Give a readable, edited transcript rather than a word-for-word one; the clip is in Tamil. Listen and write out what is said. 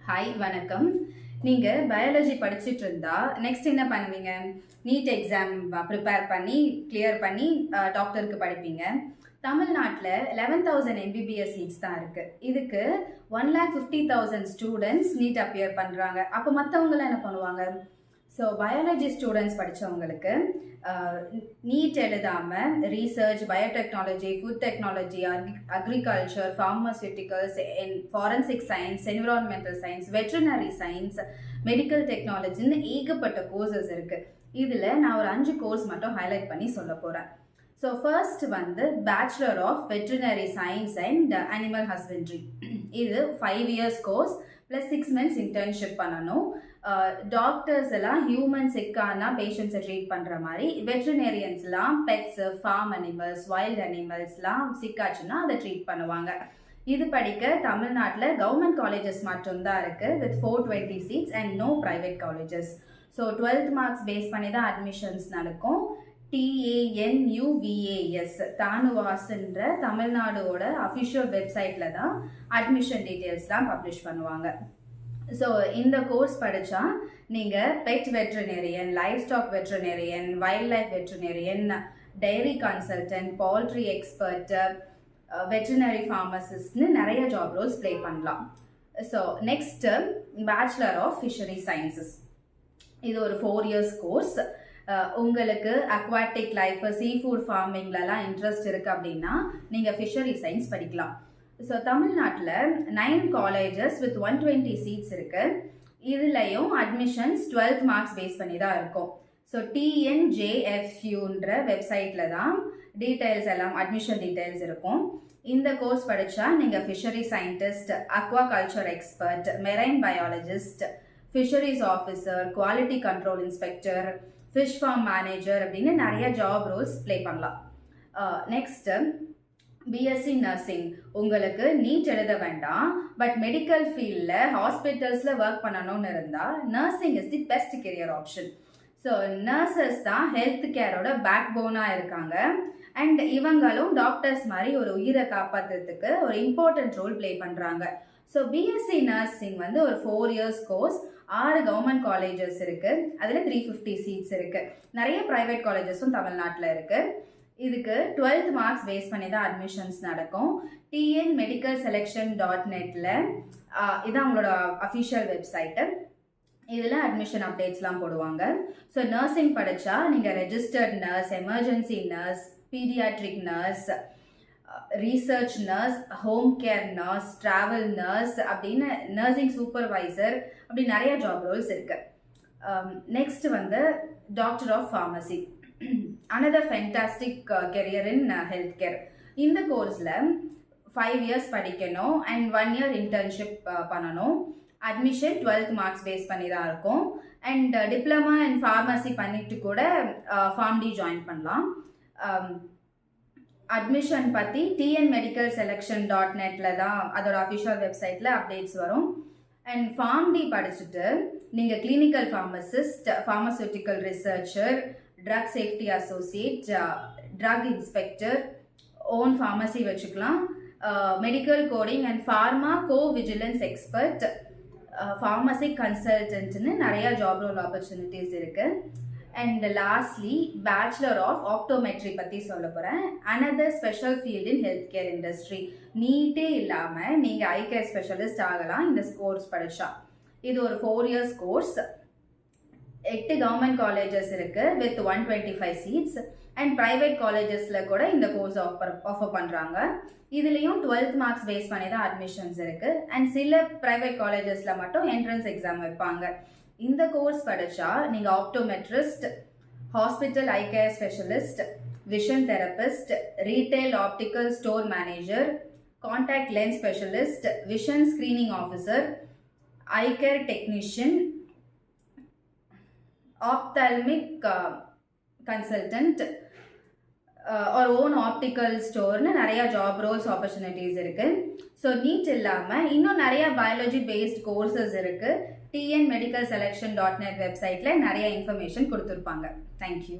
ஹாய் வணக்கம். நீங்கள் பயாலஜி படிச்சுட்டு இருந்தா நெக்ஸ்ட் என்ன பண்ணுவீங்க? நீட் எக்ஸாம் ப்ரிப்பேர் பண்ணி கிளியர் பண்ணி டாக்டருக்கு படிப்பீங்க. தமிழ்நாட்டில் 11,000 எம்பிபிஎஸ் சீட்ஸ் தான் இருக்குது. இதுக்கு 1,50,000 ஸ்டூடெண்ட்ஸ் நீட் அப்பியர் பண்ணுறாங்க. அப்போ மற்றவங்களாம் என்ன பண்ணுவாங்க? ஸோ பயாலஜி ஸ்டூடெண்ட்ஸ் படித்தவங்களுக்கு நீட் எழுதாமல் research, biotechnology, food technology, agriculture, pharmaceuticals, forensic science, environmental science, veterinary science, medical டெக்னாலஜின்னு ஏகப்பட்ட கோர்சஸ் இருக்குது. இதில் நான் ஒரு 5 கோர்ஸ் மட்டும் ஹைலைட் பண்ணி சொல்ல போகிறேன். So first bachelor of veterinary science and animal husbandry. இது 5 years course plus 6 months internship பண்ணணும். டாக்டர்ஸ் எல்லாம் ஹியூமன் சிக்கானா பேஷண்ட்ஸை ட்ரீட் பண்ணுற மாதிரி, வெட்ரினேரியன்ஸ்லாம் பெட்ஸு, ஃபார்ம் அனிமல்ஸ், வைல்ட் அனிமல்ஸ்லாம் சிக்காச்சுன்னா அதை ட்ரீட் பண்ணுவாங்க. இது படிக்க தமிழ்நாட்டில் கவர்மெண்ட் காலேஜஸ் மட்டும்தான் இருக்குது with 420 seats and no private colleges. So 12th marks base பண்ணி தான் அட்மிஷன்ஸ் நடக்கும். TANUVAS தானுவாஸ்ன்ற தமிழ்நாடோட அஃபிஷியல் வெப்சைட்டில் தான் அட்மிஷன் டீட்டெயில்ஸ்லாம் பப்ளிஷ் பண்ணுவாங்க. ஸோ இந்த கோர்ஸ் படித்தா நீங்கள் pet veterinarian, livestock veterinarian, wildlife veterinarian, dairy consultant, poultry expert, veterinary ஃபார்மசிஸ்ட்னு நிறைய ஜாப் ரோல்ஸ் ப்ளே பண்ணலாம். So next bachelor of fishery sciences. இது ஒரு 4 இயர்ஸ் கோர்ஸ். உங்களுக்கு அக்வாட்டிக் லைஃப், சீ ஃபுட் ஃபார்மிங்லலாம் இன்ட்ரெஸ்ட் இருக்குது அப்படின்னா நீங்கள் ஃபிஷரி சயின்ஸ் படிக்கலாம். ஸோ தமிழ்நாட்டில் 9 காலேஜஸ் வித் 120 சீட்ஸ் இருக்குது. இதுலையும் அட்மிஷன்ஸ் 12th மார்க்ஸ் பேஸ் பண்ணி தான் இருக்கும். ஸோ TNJFUன்ற வெப்சைட்டில் தான் டீட்டெயில்ஸ் எல்லாம் அட்மிஷன் டீட்டெயில்ஸ் இருக்கும். இந்த கோர்ஸ் படித்தா நீங்கள் fishery scientist, Aqua culture expert, marine biologist, fisheries officer, quality control inspector, fish form manager அப்படின்னு நிறைய ஜாப் ரோல்ஸ் ப்ளே பண்ணலாம். Next BSc nursing. உங்களுக்கு நீட் எழுத வேண்டாம், பட் மெடிக்கல் ஃபீல்டில் ஹாஸ்பிட்டல்ஸில் ஒர்க் பண்ணணும்னு இருந்தால் nursing is the best career option. So nurses தான் ஹெல்த் கேரோட பேக் போனாக இருக்காங்க. அண்ட் இவங்களும் டாக்டர்ஸ் மாதிரி ஒரு உயிரை காப்பாற்றுறதுக்கு ஒரு இம்பார்ட்டன்ட் ரோல் ப்ளே பண்ணுறாங்க. ஸோ பிஎஸ்சி நர்சிங் ஒரு 4 இயர்ஸ் கோர்ஸ். 6 கவர்மெண்ட் காலேஜஸ் இருக்குது. அதில் 350 சீட்ஸ் இருக்குது. நிறைய ப்ரைவேட் காலேஜஸும் தமிழ்நாட்டில் இருக்குது. இதுக்கு 12th மார்க்ஸ் பேஸ் பண்ணி தான் அட்மிஷன்ஸ் நடக்கும். TNmedicalselection.netல இதான் அவங்களோட அஃபிஷியல் வெப்சைட்டு. இதில் அட்மிஷன் அப்டேட்ஸ்லாம் போடுவாங்க. ஸோ நர்சிங் படித்தா நீங்கள் registered nurse, emergency nurse, paediatric nurse, research nurse, home care nurse, travel nurse அப்படின்னு நர்சிங் சூப்பர்வைசர் அப்படி நிறைய ஜாப் ரோல்ஸ் இருக்குது. Next doctor of pharmacy. another fantastic career in healthcare. இந்த கோர்ஸில் 5 இயர்ஸ் படிக்கணும் அண்ட் 1 year இன்டர்ன்ஷிப் பண்ணணும். அட்மிஷன் 12th மார்க்ஸ் பேஸ் பண்ணி தான் இருக்கும். அண்ட் டிப்ளமா அண்ட் ஃபார்மசி பண்ணிட்டு கூட ஃபார்ம்டி ஜாயின் பண்ணலாம். அட்மிஷன் பற்றி TNmedicalselection.netல தான் அதோட அஃபிஷியல் வெப்சைட்டில் அப்டேட்ஸ் வரும். அண்ட் ஃபார்ம்டி படிச்சுட்டு நீங்கள் clinical pharmacist, pharmaceutical researcher, drug safety associate, drug inspector, own pharmacy வச்சுக்கலாம், medical coding and pharmacovigilance expert, pharmacy கன்சல்டன்ட்னு நிறையா ஜாப் ரோல் ஆப்பர்ச்சுனிட்டிஸ் இருக்குது. And lastly bachelor of optometry பற்றி சொல்ல போகிறேன். another special field in health care industry. நீட்டே இல்லாமல் நீங்கள் ஐ கேர் ஸ்பெஷலிஸ்ட் ஆகலாம் இந்த கோர்ஸ் படித்தா. இது ஒரு 4 இயர்ஸ் கோர்ஸ். 8 கவர்மெண்ட் காலேஜஸ் இருக்குது வித் 125 சீட்ஸ். அண்ட் ப்ரைவேட் காலேஜஸில் கூட இந்த கோர்ஸ் ஆஃபர் பண்ணுறாங்க. இதுலேயும் 12th மார்க்ஸ் பேஸ் பண்ணி தான் அட்மிஷன்ஸ் இருக்குது. அண்ட் சில ப்ரைவேட் காலேஜஸில் மட்டும் என்ட்ரன்ஸ் எக்ஸாம் வைப்பாங்க. இந்த கோர்ஸ் படித்தா நீங்கள் optometrist, hospital I care specialist, vision therapist, retail optical store manager, contact lens specialist, vision screening officer, I care technician, ophthalmic consultant or own optical storeனு நிறைய ஜாப் ரோல்ஸ் ஆப்பர்ச்சுனிட்டிஸ் இருக்குது. ஸோ நீட் இல்லாமல் இன்னும் நிறைய பயாலஜி பேஸ்ட் கோர்சஸ் இருக்குது. TNmedicalselection.net வெப்சைட்டில் நிறைய இன்ஃபர்மேஷன் கொடுத்துருப்பாங்க. தேங்க்யூ.